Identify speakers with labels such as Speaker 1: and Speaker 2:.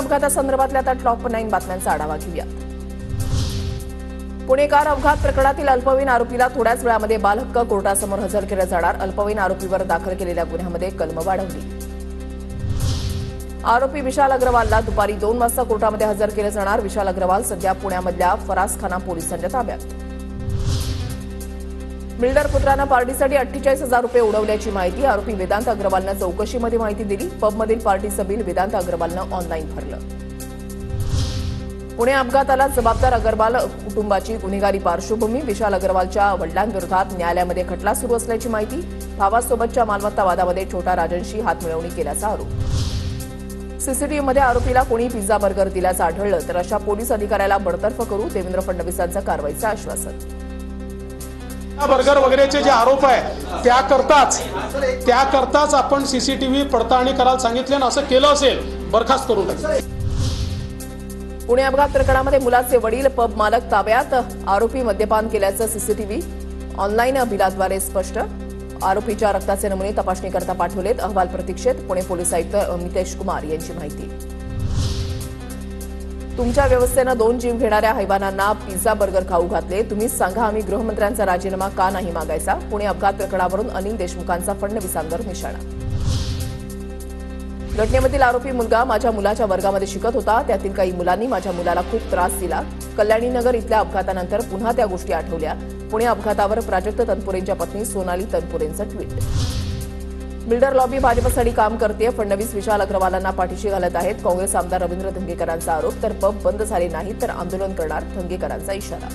Speaker 1: अपघातासंदर्भातल्या आता टॉप 9 बातम्यांचा आढावा घेऊया। पुणे कार अपघात प्रकरणातील अल्पवयीन आरोपीला थोड्याच वेळामध्ये बालहक्क कोर्टासमोर हजर केलं जाणार। अल्पवयीन आरोपीवर दाखल केलेल्या गुन्ह्यामध्ये कलम वाढवली। आरोपी विशाल अग्रवालला दुपारी 2 वाजता कोर्टामध्ये हजर केलं जाणार। विशाल अग्रवाल सध्या पुण्यामधल्या फरासखाना पोलिसांच्या ताब्यात। बिल्डर पुत्रानं पार्टीसाठी 48,000 रुपये उडवल्याची माहिती। आरोपी वेदांत अग्रवालनं चौकशीमध्ये माहिती दिली। पबमधील पार्टीचं बिल वेदांत अग्रवालनं ऑनलाईन भरलं। पुणे अपघाताला जबाबदार अग्रवाल कुटुंबाची गुन्हेगारी पार्श्वभूमी। विशाल अग्रवालच्या वडिलांविरोधात न्यायालयामध्ये खटला सुरू असल्याची माहिती। भावासोबतच्या मालमत्ता वादामध्ये छोटा राजनशी हातमिळवणी केल्याचा आरोप। सीसीटीव्हीमध्ये आरोपीला कोणी पिझ्झा बर्गर दिल्याचं आढळलं तर अशा पोलीस अधिकाऱ्याला बडतर्फ करू, देवेंद्र फडणवीसांचं कारवाईचं आश्वासन।
Speaker 2: बर्गर वगैरेचे जे आरोप आहे त्याकरताच आपण सीसीटीव्ही पडताळणी करायला सांगितले आणि असं केलं असेल बरखास्त करून टाकलं।
Speaker 1: पुणे अपघात प्रकरणामध्ये मुलाचे वडील पब मालक ताब्यात। आरोपी मद्यपान केल्याचं सीसीटीव्ही ऑनलाईन बिलाद्वारे स्पष्ट। आरोपीच्या रक्ताचे नमुने तपासणीकरता पाठवलेत। अहवाल प्रतीक्षेत। पुणे पोलीस आयुक्त अमितेश कुमार यांची माहिती। तुमच्या व्यवस्थेनं 2 जीव घेणाऱ्या हैवानांना पिझ्झा बर्गर खाऊ घातले। तुम्हीच सांगा आम्ही गृहमंत्र्यांचा राजीनामा का नाही मागायचा। पुणे अपघात प्रकरणावरून अनिल देशमुखांचा फडणवीसांवर निशाणा। घटनेमधील आरोपी मुलगा माझ्या मुलाच्या वर्गामध्ये शिकत होता। त्यातील काही मुलांनी माझ्या मुलाला खूप त्रास दिला। कल्याणीनगर इथल्या अपघातानंतर पुन्हा त्या गोष्टी आठवल्या। पुणे अपघातावर प्राजक्त तनपुरेंच्या पत्नी सोनाली तनपुरेंचं ट्विट। बिल्डर लॉबी भाजपसाठी काम करते। फडणवीस विशाल अग्रवालांना पाठीशी घालत आहेत। काँग्रेस आमदार रवींद्र धंगेकरांचा आरोप। तर पब बंद झाले नाही तर आंदोलन करणार, धंगेकरांचा इशारा।